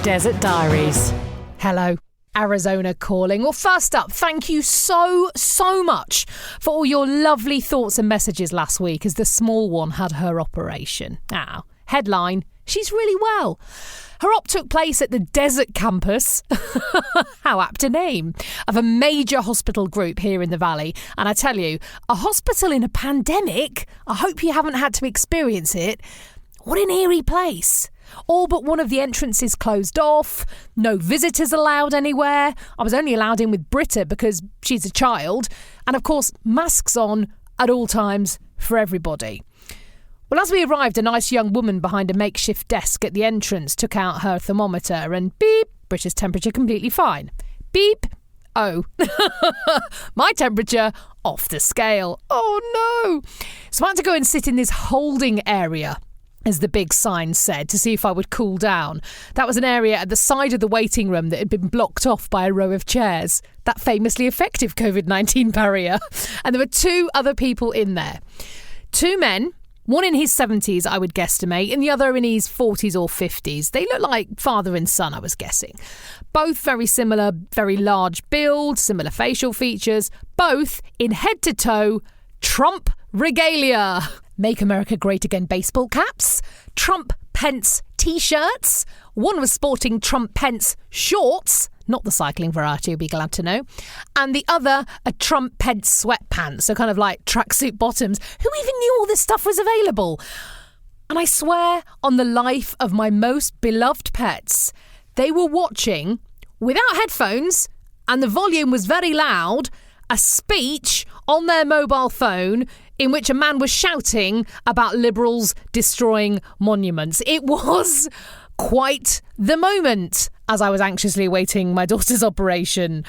Desert Diaries. Hello, Arizona calling. Well, first up, thank you so much for all your lovely thoughts and messages last week as the small one had her operation. Headline, she's really well. Her op took place at the Desert Campus, how apt a name, of a major hospital group here in the Valley. And I tell you, a hospital in a pandemic, I hope you haven't had to experience it. What an eerie place. All but one of the entrances closed off, no visitors allowed anywhere. I was only allowed in with Britta because she's a child. And of course, masks on at all times for everybody. Well, as we arrived, a nice young woman behind a makeshift desk at the entrance took out her thermometer and beep, Britta's temperature completely fine. Beep, oh, my temperature off the scale. Oh no. So I had to go and sit in this holding area, as the big sign said, to see if I would cool down. That was an area at the side of the waiting room that had been blocked off by a row of chairs. That famously effective COVID-19 barrier. And there were two other people in there. Two men, one in his 70s, I would guesstimate, and the other in his 40s or 50s. They look like father and son, I was guessing. Both very similar, very large build, similar facial features, both in head-to-toe Trump regalia. Make America Great Again baseball caps, Trump-Pence T-shirts. One was sporting Trump-Pence shorts, not the cycling variety, you'll be glad to know. And the other, a Trump-Pence sweatpants, so kind of like tracksuit bottoms. Who even knew all this stuff was available? And I swear on the life of my most beloved pets, they were watching, without headphones, and the volume was very loud, a speech on their mobile phone in which a man was shouting about Liberals destroying monuments. It was quite the moment as I was anxiously awaiting my daughter's operation.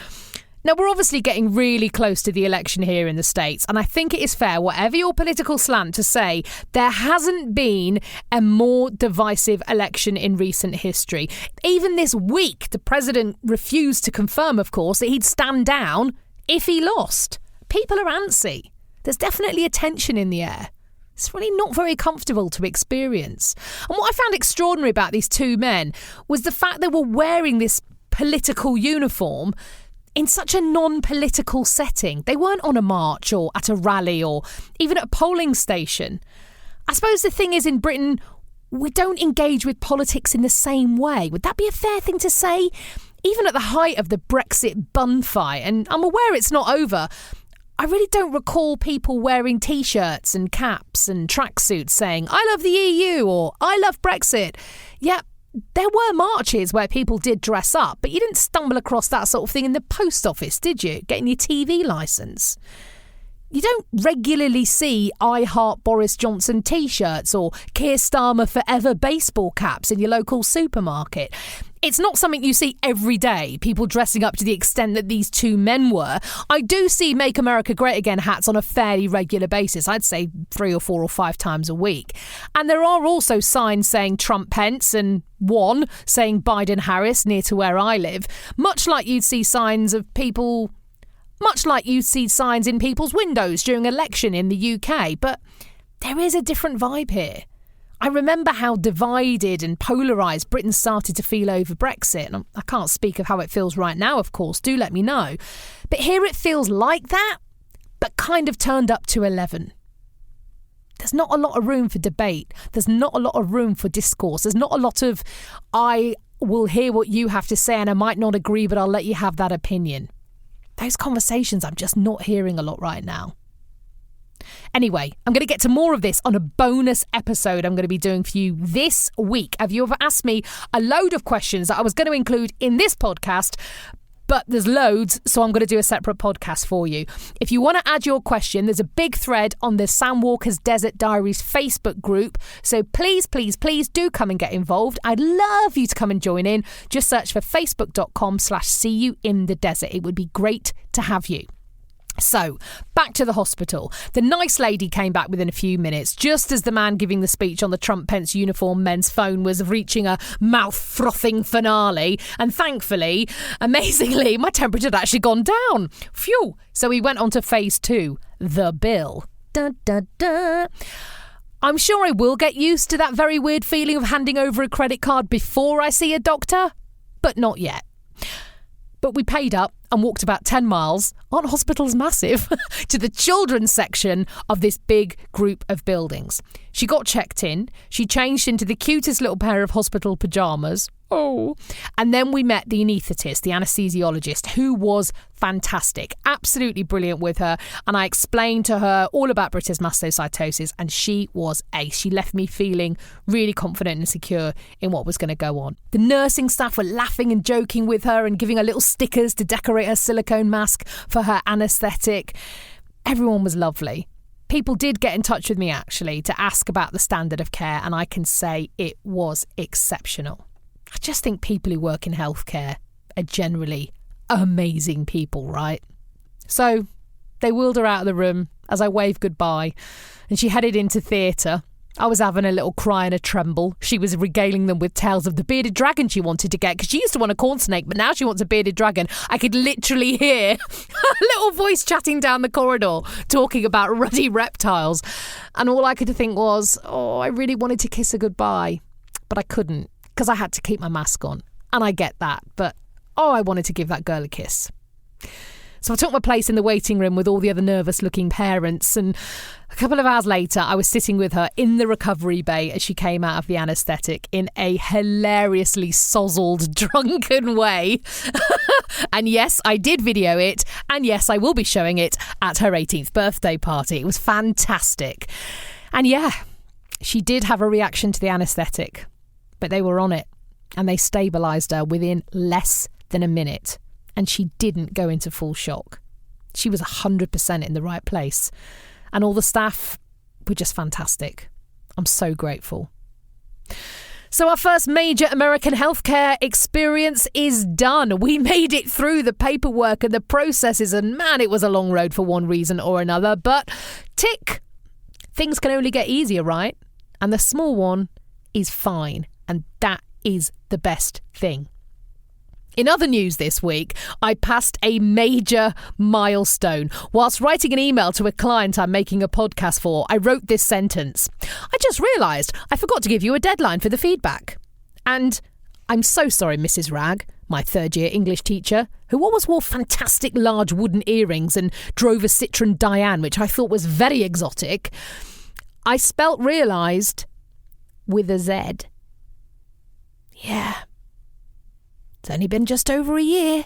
Now, we're obviously getting really close to the election here in the States, and I think it is fair, whatever your political slant, to say there hasn't been a more divisive election in recent history. Even this week, the president refused to confirm, of course, that he'd stand down if he lost. People are antsy. There's definitely a tension in the air. It's really not very comfortable to experience. And what I found extraordinary about these two men was the fact they were wearing this political uniform in such a non-political setting. They weren't on a march or at a rally or even at a polling station. I suppose the thing is, in Britain, we don't engage with politics in the same way. Would that be a fair thing to say? Even at the height of the Brexit bun fight, and I'm aware it's not over, I really don't recall people wearing T-shirts and caps and tracksuits saying, I love the EU or I love Brexit. Yeah, there were marches where people did dress up, but you didn't stumble across that sort of thing in the post office, did you? Getting your TV licence. You don't regularly see I Heart Boris Johnson T-shirts or Keir Starmer Forever baseball caps in your local supermarket. It's not something you see every day, people dressing up to the extent that these two men were. I do see Make America Great Again hats on a fairly regular basis. I'd say 3 or 4 or 5 times a week. And there are also signs saying Trump-Pence and one saying Biden-Harris near to where I live, much like you'd see signs in people's windows during election in the UK. But there is a different vibe here. I remember how divided and polarised Britain started to feel over Brexit. And I can't speak of how it feels right now, of course. Do let me know. But here it feels like that, but kind of turned up to 11. There's not a lot of room for debate. There's not a lot of room for discourse. There's not a lot of, I will hear what you have to say and I might not agree, but I'll let you have that opinion. Those conversations I'm just not hearing a lot right now. Anyway, I'm going to get to more of this on a bonus episode I'm going to be doing for you this week. Have you ever asked me a load of questions that I was going to include in this podcast, but there's loads, so I'm going to do a separate podcast for you. If you want to add your question, there's a big thread on the Sam Walker's Desert Diaries Facebook group, so please do come and get involved. I'd love you to come and join in. Just search for facebook.com/seeyouinthedesert. It would be great to have you. So, back to the hospital. The nice lady came back within a few minutes, just as the man giving the speech on the Trump-Pence uniform men's phone was reaching a mouth-frothing finale. And thankfully, amazingly, my temperature had actually gone down. Phew! So we went on to phase 2, the bill. Dun, dun, dun. I'm sure I will get used to that very weird feeling of handing over a credit card before I see a doctor. but not yet. But we paid up and walked about 10 miles, aren't hospitals massive, to the children's section of this big group of buildings. She got checked in. She changed into the cutest little pair of hospital pyjamas. Oh. And then we met the anaesthetist, the anaesthesiologist, who was fantastic, absolutely brilliant with her. And I explained to her all about Brita's mastocytosis, and she was ace. She left me feeling really confident and secure in what was going to go on. The nursing staff were laughing and joking with her and giving her little stickers to decorate her silicone mask for her anaesthetic. Everyone was lovely. People did get in touch with me, actually, to ask about the standard of care, and I can say it was exceptional. I just think people who work in healthcare are generally amazing people, right? So they wheeled her out of the room as I waved goodbye, and she headed into theatre. I was having a little cry and a tremble. She was regaling them with tales of the bearded dragon she wanted to get, because she used to want a corn snake, but now she wants a bearded dragon. I could literally hear a little voice chatting down the corridor, talking about ruddy reptiles. And all I could think was, I really wanted to kiss her goodbye, but I couldn't, because I had to keep my mask on. And I get that, but I wanted to give that girl a kiss. So I took my place in the waiting room with all the other nervous-looking parents, and a couple of hours later, I was sitting with her in the recovery bay as she came out of the anaesthetic in a hilariously sozzled, drunken way. And yes, I did video it, and yes, I will be showing it at her 18th birthday party. It was fantastic. And yeah, she did have a reaction to the anaesthetic, but they were on it, and they stabilised her within less than a minute. And she didn't go into full shock. She was 100% in the right place. And all the staff were just fantastic. I'm so grateful. So our first major American healthcare experience is done. We made it through the paperwork and the processes, and man, it was a long road for one reason or another. But tick, things can only get easier, right? And the small one is fine. And that is the best thing. In other news this week, I passed a major milestone. Whilst writing an email to a client I'm making a podcast for, I wrote this sentence. I just realised I forgot to give you a deadline for the feedback. And I'm so sorry, Mrs. Ragg, my third-year English teacher, who always wore fantastic large wooden earrings and drove a Citroen Diane, which I thought was very exotic. I spelt realised with a Z. Yeah. It's only been just over a year.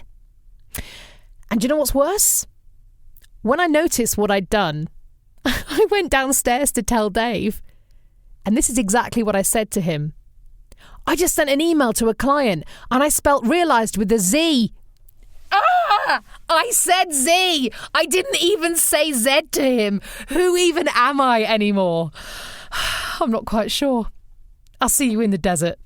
And you know what's worse? When I noticed what I'd done, I went downstairs to tell Dave. And this is exactly what I said to him. I just sent an email to a client and I spelt realised with a Z. I said Z. I didn't even say Z to him. Who even am I anymore? I'm not quite sure. I'll see you in the desert.